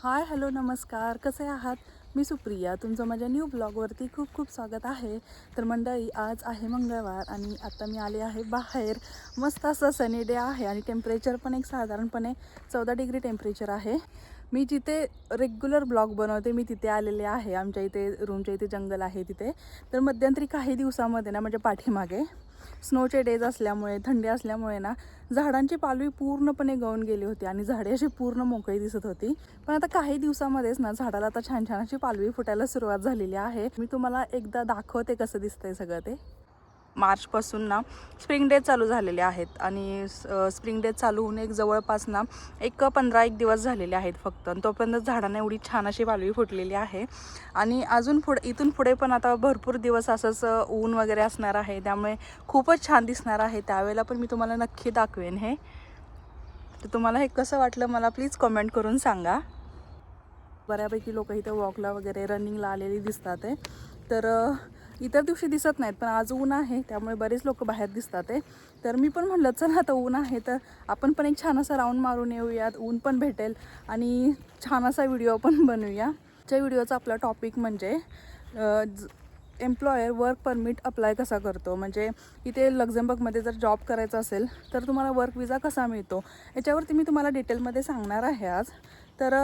Hi hello नमस्कार, कसे आहात? मी सुप्रिया, तुमचं माझ्या न्यू ब्लॉगवरती खूप खूप स्वागत आहे. तर मंडळी, आज आहे मंगळवार आणि आता मी आले आहे बाहेर. मस्त असं सनी डे आहे आणि टेम्परेचर पण एक साधारणपणे 14 डिग्री टेम्परेचर आहे. मी जिथे रेग्युलर ब्लॉग बनवते मी तिथे आलेले आहे. आमच्या इथे रूमच्या इथे जंगल आहे तिथे. तर मध्यंतरी काही दिवसामध्ये ना, म्हणजे पाठीमागे स्नोचे डेज असल्यामुळे, थंडी असल्यामुळे ना, झाडांची पालवी पूर्णपणे गळून गेली होती आणि झाडे अशी पूर्ण मोकळी दिसत होती. पण आता काही दिवसामध्येच ना, झाडाला आता छान छान अशी पालवी फुटायला सुरुवात झालेली आहे. मी तुम्हाला एकदा दाखवते कसं दिसतंय सगळं ते. मार्चपासून ना स्प्रिंग डे चालू झालेले आहेत आणि स्प्रिंग डे चालू होऊन एक जवळपास ना एक 15-1 दिवस झालेले आहेत फक्त. आणि तोपर्यंत झाडांना एवढी छान अशी पालवी फुटलेली आहे आणि अजून इथून पुढे पण आता भरपूर दिवस असंच ऊन वगैरे असणार आहे, त्यामुळे खूपच छान दिसणार आहे. त्यावेळेला पण मी तुम्हाला नक्की दाखवेन हे. तर तुम्हाला हे कसं वाटलं मला प्लीज कमेंट करून सांगा. बऱ्यापैकी लोक इथे वॉकला वगैरे रनिंगला आलेली दिसतात आहे. तर इतर दिवशी दिसत नाहीत, पण आज ऊन आहे त्यामुळे बरेच लोक बाहेर दिसतात आहे. तर मी पण म्हणलं चला आता ऊन आहे तर आपण पण एक छान असा राऊंड मारून येऊयात, ऊन पण भेटेल आणि छान असा व्हिडिओ पण बनवूया. त्या व्हिडिओचा आपला टॉपिक म्हणजे एम्प्लॉयर वर्क परमिट अप्लाय कसा करतो. म्हणजे इथे लक्झेंबर्गमध्ये जर जॉब करायचा असेल तर तुम्हाला वर्क विजा कसा मिळतो याच्यावरती मी तुम्हाला डिटेलमध्ये सांगणार आहे आज. तर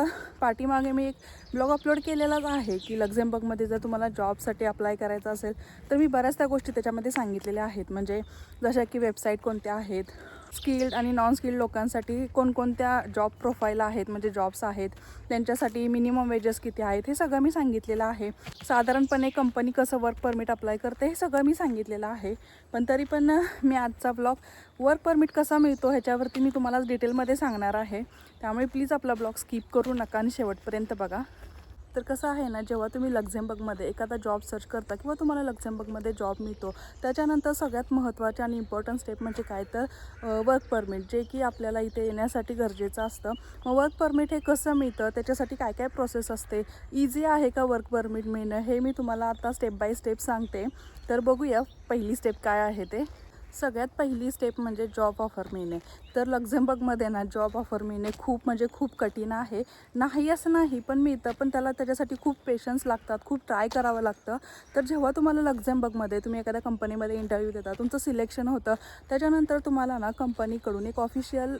पाठीमागे मी एक ब्लॉग अपलोड केलेलाच आहे की लक्झेंबर्गमध्ये जर तुम्हाला जॉबसाठी अप्लाय करायचं असेल तर मी बऱ्याच त्या गोष्टी त्याच्यामध्ये सांगितलेल्या आहेत. म्हणजे जशा की वेबसाईट कोणत्या आहेत, स्किल्ड आणि नॉन स्किल्ड लोकांसाठी कोणकोणत्या जॉब प्रोफाईल आहेत, म्हणजे जॉब्स आहेत, त्यांच्यासाठी मिनिमम वेजेस किती आहेत, हे सगळं मी सांगितलेलं आहे. साधारणपणे कंपनी कसं वर्क परमिट अप्लाय करते हे सगळं मी सांगितलेलं आहे. पण तरी पण मी आजचा ब्लॉग वर्क परमिट कसा मिळतो ह्याच्यावरती मी तुम्हाला डिटेलमध्ये सांगणार आहे. त्यामुळे प्लीज आपला ब्लॉग स्किप करू नका आणि शेवटपर्यंत बघा. तर कसं आहे ना, जेव्हा तुम्ही लक्झेंबर्गमध्ये एखादा जॉब सर्च करता किंवा तुम्हाला लक्झेंबर्गमध्ये जॉब मिळतो, त्याच्यानंतर सगळ्यात महत्त्वाचे आणि इम्पॉर्टंट स्टेप म्हणजे काय तर वर्क परमिट, जे की आपल्याला इथे येण्यासाठी गरजेचं असतं. मग वर्क परमिट हे कसं मिळतं, त्याच्यासाठी काय काय प्रोसेस असते, इझी आहे का वर्क परमिट मिळणं, हे मी तुम्हाला आता स्टेप बाय स्टेप सांगते. तर बघूया पहिली स्टेप काय आहे ते. सगळ्यात पहिली स्टेप म्हणजे जॉब ऑफर मिळणे. तर लक्झेंबर्गमध्ये ना जॉब ऑफर मिळणे खूप म्हणजे खूप कठीण आहे. नाही असं नाही, पण मिळतं, पण त्याच्यासाठी खूप पेशन्स लागतात, खूप ट्राय करावं लागतं. तर जेव्हा तुम्हाला लक्झेंबर्गमध्ये तुम्ही एखाद्या कंपनीमध्ये इंटरव्ह्यू देता, तुमचं सिलेक्शन होतं, त्याच्यानंतर तुम्हाला ना कंपनीकडून एक ऑफिशियल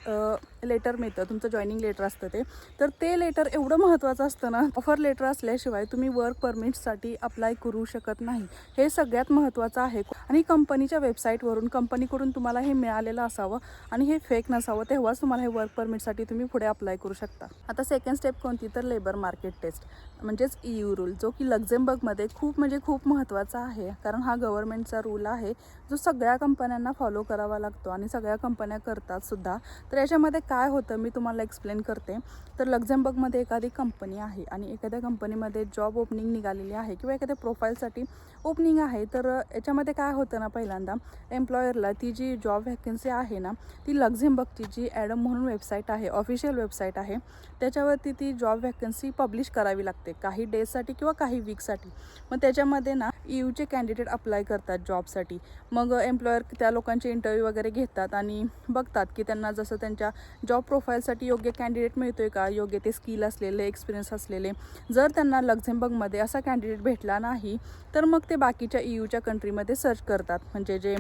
लेटर मिळतं, तुमचं जॉईनिंग लेटर असतं ते. तर ते लेटर एवढं महत्त्वाचं असतं ना, ऑफर लेटर असल्याशिवाय तुम्ही वर्क परमिटसाठी अप्लाय करू शकत नाही. हे सगळ्यात महत्त्वाचं आहे. आणि कंपनीच्या वेबसाईटवरून कंपनीकडून तुम्हाला हे मिळालेलं असावं आणि हे फेक नसावं, तेव्हाच तुम्हाला हे वर्क परमिटसाठी तुम्ही पुढे अप्लाय करू शकता. आता सेकंड स्टेप कोणती, तर लेबर मार्केट टेस्ट म्हणजेच EU रूल, जो की लक्झेंबर्गमध्ये खूप म्हणजे खूप महत्त्वाचा आहे. कारण हा गव्हर्नमेंटचा रूल आहे जो सगळ्या कंपन्यांना फॉलो करावा लागतो आणि सगळ्या कंपन्या करतात सुद्धा. तर याच्यामध्ये काय होतं मी तुम्हाला एक्सप्लेन करते. तर लक्झेंबर्गमध्ये एखादी कंपनी आहे आणि एखाद्या कंपनीमध्ये जॉब ओपनिंग निघालेली आहे किंवा एखाद्या प्रोफाईलसाठी ओपनिंग आहे. तर याच्यामध्ये काय होतं ना, पहिल्यांदा एम्प्लॉयरला ती जी जॉब व्हॅकन्सी आहे ना, ती लक्झेंबर्गची जी ॲडम म्हणून वेबसाईट आहे, ऑफिशियल वेबसाईट आहे, त्याच्यावरती ती जॉब व्हॅकन्सी पब्लिश करावी लागते काही डेजसाठी किंवा काही वीकसाठी. मग त्याच्यामध्ये ना EUचे कॅन्डिडेट अप्लाय करतात जॉबसाठी. मग एम्प्लॉयर त्या लोकांचे इंटरव्ह्यू वगैरे घेतात आणि बघतात की त्यांना जसं त्यांच्या जॉब प्रोफाईलसाठी योग्य कॅन्डिडेट मिळतो आहे का, योग्य ते स्किल असलेले, एक्सपिरियन्स असलेले. जर त्यांना लक्झेंबर्गमध्ये असा कॅन्डिडेट भेटला नाही तर मग ते बाकीच्या EUच्या कंट्रीमध्ये सर्च करतात. म्हणजे जे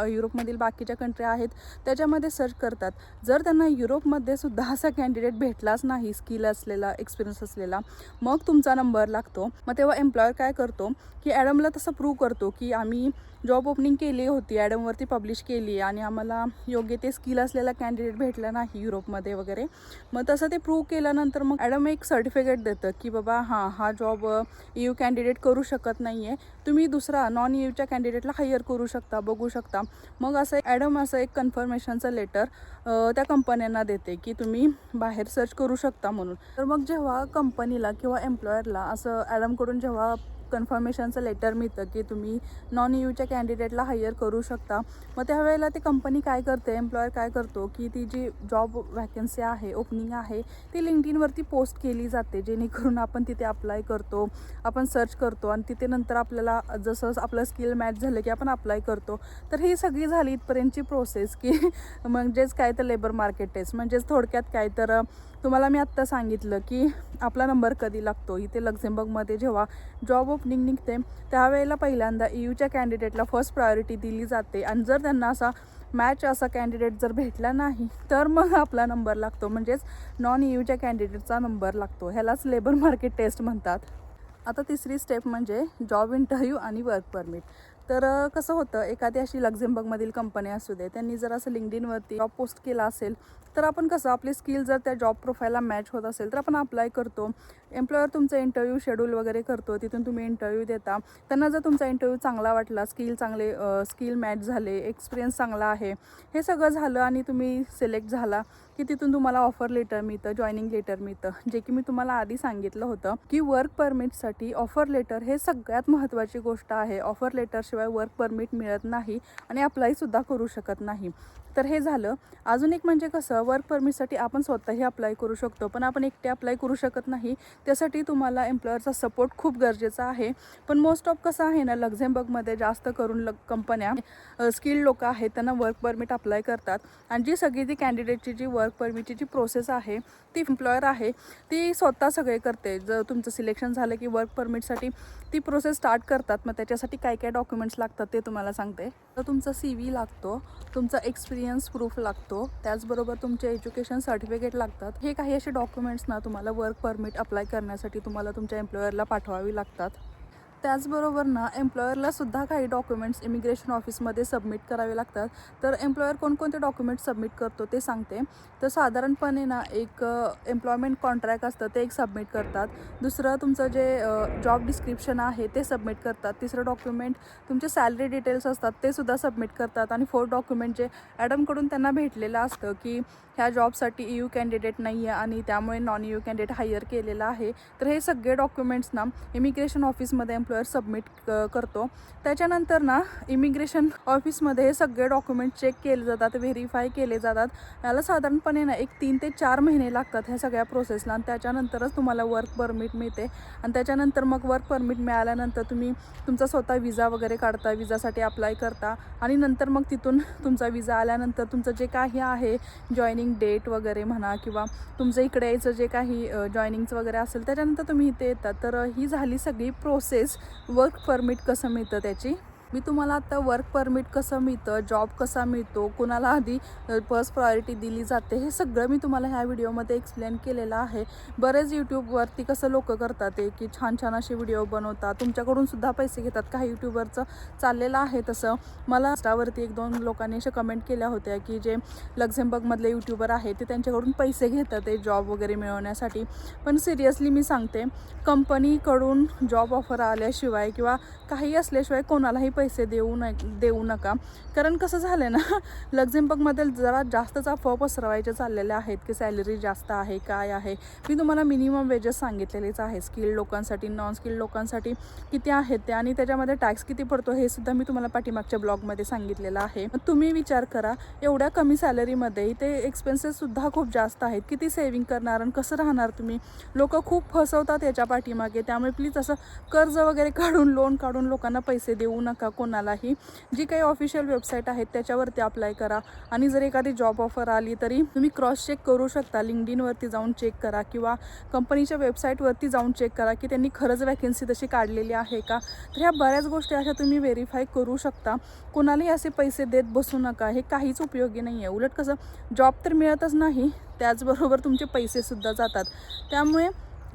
युरोपमधील बाकीच्या कंट्री आहेत त्याच्यामध्ये सर्च करतात. जर त्यांना युरोपमध्ये सुद्धा असा कॅन्डिडेट भेटलाच नाही स्किल असलेला, एक्सपिरियन्स असलेला, मग तुमचा नंबर लागतो. मग तेव्हा एम्प्लॉयर काय करतो की ॲडमला तसं प्रूव्ह करतो की आम्ही जॉब ओपनिंग केली होती, ॲडमवरती पब्लिश केली आणि आम्हाला योग्य ते स्किल असलेला कॅन्डिडेट भेटला नाही युरोपमध्ये वगैरे. मग तसं ते प्रूव्ह केल्यानंतर मग ॲडम एक सर्टिफिकेट देतं की बाबा हा जॉब EU कॅन्डिडेट करू शकत नाही आहे, तुम्ही दुसरा नॉन EUच्या कॅन्डिडेटला हायर करू शकता, बघू शकता. मग असं ॲडम असं एक कन्फर्मेशनचं लेटर त्या कंपन्यांना देते की तुम्ही बाहेर सर्च करू शकता म्हणून. तर मग जेव्हा कंपनीला किंवा एम्प्लॉयरला असं ॲडमकडून जेव्हा कन्फर्मेशनचं लेटर मिळतं की तुम्ही नॉन यूच्या कॅन्डिडेटला हायर करू शकता. मग त्यावेळेला ती कंपनी काय करते, एम्प्लॉयर काय करतो की ती जी जॉब वॅकन्सी आहे, ओपनिंग आहे, ती लिंक्डइनवरती पोस्ट केली जाते, जेणेकरून आपण तिथे अप्लाय करतो, आपण सर्च करतो आणि तिथे नंतर आपल्याला जसं आपलं स्किल मॅच झालं की आपण अप्लाय करतो. तर ही सगळी झाली इथपर्यंतची प्रोसेस की म्हणजेच काय तर लेबर मार्केट टेस्ट. म्हणजेच थोडक्यात काय तर तुम्हाला मी आत्ता सांगितलं की आपला नंबर कधी लागतो. इथे लक्झेंबर्गमध्ये जेव्हा जॉब ओपनिंग निघते त्यावेळेला पहिल्यांदा यूच्या कॅन्डिडेटला फर्स्ट प्रायोरिटी दिली जाते आणि जर त्यांना असा मॅच असा कॅन्डिडेट जर भेटला नाही तर मग आपला नंबर लागतो, म्हणजेच नॉन यूच्या कॅन्डिडेटचा नंबर लागतो. ह्यालाच लेबर मार्केट टेस्ट म्हणतात. आता तिसरी स्टेप म्हणजे जॉब इंटरव्ह्यू आणि वर्क परमिट. तर कसं होतं, एखादी अशी लक्झेंबर्गमधील कंपनी असू दे, त्यांनी जर असं लिंक्डइनवरती जॉब पोस्ट केला असेल तर आपण कसं आपली स्किल जर त्या जॉब प्रोफाईलला मॅच होत असेल तर आपण अप्लाय करतो. एम्प्लॉयर तुमचं इंटरव्ह्यू शेड्यूल वगैरे करतो, तिथून तुम्ही इंटरव्ह्यू देता. त्यांना जर तुमचा इंटरव्ह्यू चांगला वाटला, स्किल मॅच झाले, एक्सपिरियन्स चांगला आहे, हे सगळं झालं आणि तुम्ही सिलेक्ट झाला की तिथून तुम्हाला ऑफर लेटर मिळतं, जॉईनिंग लेटर मिळतं. जे की मी तुम्हाला आधी सांगितलं होतं की वर्क परमिटसाठी ऑफर लेटर हे सगळ्यात महत्त्वाची गोष्ट आहे. ऑफर लेटरशिवाय वर्क परमिट मिळत नाही आणि अप्लायसुद्धा करू शकत नाही. तर हे झालं. अजून एक म्हणजे कसं, वर्क परमिटसाठी आपण स्वतःही अप्लाय करू शकतो, पण आपण एकटे अप्लाय करू शकत नाही. त्यासाठी तुम्हाला एम्प्लॉयरचा सपोर्ट खूप गरजेचा आहे. पण मोस्ट ऑफ कसं आहे ना, लक्झेंबर्गमध्ये जास्त करून कंपन्या स्किल्ड लोक आहेत त्यांना वर्क परमिट अप्लाय करतात आणि जी सगळी ती कॅन्डिडेटची जी वर्क परमिटची जी प्रोसेस आहे ती एम्प्लॉयर आहे ती स्वतः सगळे करते. जर तुमचं सिलेक्शन झालं की वर्क परमिटसाठी ती प्रोसेस स्टार्ट करतात. मग त्याच्यासाठी काय काय डॉक्युमेंट्स लागतात ते तुम्हाला सांगते. तर तुमचा CV लागतो, तुमचा एक्सपिरियन्स प्रूफ लागतो, त्याचबरोबर तुमचे एज्युकेशन सर्टिफिकेट लागतात. हे काही असे डॉक्युमेंट्स ना तुम्हाला वर्क परमिट अप्लाय करण्यासाठी तुम्हाला तुमच्या एम्प्लॉयरला पाठवावी लागतात. त्याचबरोबर ना एम्प्लॉयरलासुद्धा काही डॉक्युमेंट्स इमिग्रेशन ऑफिसमध्ये सबमिट करावे लागतात. तर एम्प्लॉयर कोणकोणते डॉक्युमेंट्स सबमिट करतो ते सांगते. तर साधारणपणे ना एक एम्प्लॉयमेंट कॉन्ट्रॅक्ट असतं ते एक सबमिट करतात. दुसरं तुमचं जे जॉब डिस्क्रिप्शन आहे ते सबमिट करतात. तिसरं डॉक्युमेंट तुमचे सॅलरी डिटेल्स असतात ते सुद्धा सबमिट करतात. आणि फोर्थ डॉक्युमेंट जे ॲडमकडून त्यांना भेटलेलं असतं की ह्या जॉबसाठी EU कॅन्डिडेट नाही आहे आणि त्यामुळे नॉन EU कॅन्डिडेट हायर केलेला आहे. तर हे सगळे डॉक्युमेंट्स ना इमिग्रेशन ऑफिसमध्ये एम्प्लॉयर सबमिट करतो. त्याच्यानंतर ना इमिग्रेशन ऑफिसमध्ये हे सगळे डॉक्युमेंट चेक केले जातात, व्हेरीफाय केले जातात. याला साधारणपणे ना 3 ते 4 महिने लागतात ह्या सगळ्या प्रोसेसला. आणि त्याच्यानंतरच तुम्हाला वर्क परमिट मिळते. आणि त्याच्यानंतर मग वर्क परमिट मिळाल्यानंतर तुम्ही तुमचा स्वतः विजा वगैरे काढता, विजासाठी अप्लाय करता आणि नंतर मग तिथून तुमचा विजा आल्यानंतर तुमचं जे काही आहे जॉईनिंग डेट वगैरे म्हणा किंवा तुमचं इकडे यायचं जे काही जॉईनिंगचं वगैरे असेल त्याच्यानंतर तुम्ही इथे येतात. तर ही झाली सगळी प्रोसेस वर्क परमिट कसं मिळतं त्याची. मी तुम्हाला आता वर्क परमिट कसं मिळतं, जॉब कसा मिळतो, कुणाला आधी फर्स्ट प्रायोरिटी दिली जाते, हे सगळं मी तुम्हाला ह्या व्हिडिओमध्ये एक्सप्लेन केलेलं आहे. बरेच यूट्यूबवरती कसं लोक करतात ते की छान छान असे व्हिडिओ बनवतात, तुमच्याकडून सुद्धा पैसे घेतात. काही यूट्यूबरचं चाललेलं आहे तसं. मला इंस्टावरती 1-2 लोकांनी अशा कमेंट केल्या होत्या की जे लक्झेंबर्गमधले यूट्यूबर आहेत ते त्यांच्याकडून पैसे घेतात ते जॉब वगैरे मिळवण्यासाठी. पण सिरियसली मी सांगते, कंपनीकडून जॉब ऑफर आल्याशिवाय किंवा काही असल्याशिवाय कोणालाही पैसे देऊ नका. कारण कसं झालं ना, लक्झेंबर्गमध्ये जरा जास्तच अफवा पसरवायच्या चाललेल्या आहेत की सॅलरी जास्त आहे, काय आहे. मी तुम्हाला मिनिमम वेजेस सांगितलेलेच आहे. स्किल्ड लोकांसाठी, नॉन स्किल्ड लोकांसाठी किती आहेत ते आणि त्याच्यामध्ये टॅक्स किती पडतो हे सुद्धा मी तुम्हाला पाठीमागच्या ब्लॉगमध्ये सांगितलेलं आहे. तुम्ही विचार करा, एवढ्या कमी सॅलरीमध्ये इथे एक्सपेन्सेससुद्धा खूप जास्त आहेत. किती सेव्हिंग करणार आणि कसं राहणार तुम्ही. लोक खूप फसवतात याच्या पाठीमागे. त्यामुळे प्लीज असं कर्ज वगैरे काढून, लोन काढून लोकांना पैसे देऊ नका कोणालाही. जी काही ऑफिशियल वेबसाईट आहेत त्याच्यावरती अप्लाय करा. आणि जर एखादी जॉब ऑफर आली तरी तुम्ही क्रॉस चेक करू शकता. लिंक्डइनवरती जाऊन चेक करा किंवा कंपनीच्या वेबसाईटवरती जाऊन चेक करा की त्यांनी खरंच वॅकन्सी तशी काढलेली आहे का. तर ह्या बऱ्याच गोष्टी अशा तुम्ही व्हेरीफाय करू शकता. कोणालाही असे पैसे देत बसू नका, हे काहीच उपयोगी नाही आहे. उलट कसं, जॉब तर मिळतच नाही, त्याचबरोबर तुमचे पैसेसुद्धा जातात. त्यामुळे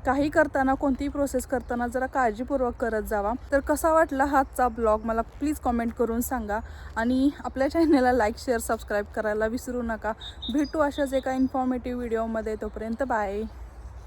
काही करताना, कोणतीही प्रोसेस करताना जरा काळजीपूर्वक करत जावा. तर कसा वाटला हाचा ब्लॉग मला प्लीज कॉमेंट करून सांगा. आणि आपल्या चॅनलला लाईक, शेअर, सबस्क्राईब करायला विसरू नका. भेटू अशाच एका इन्फॉर्मेटिव्ह व्हिडिओमध्ये. तोपर्यंत बाय.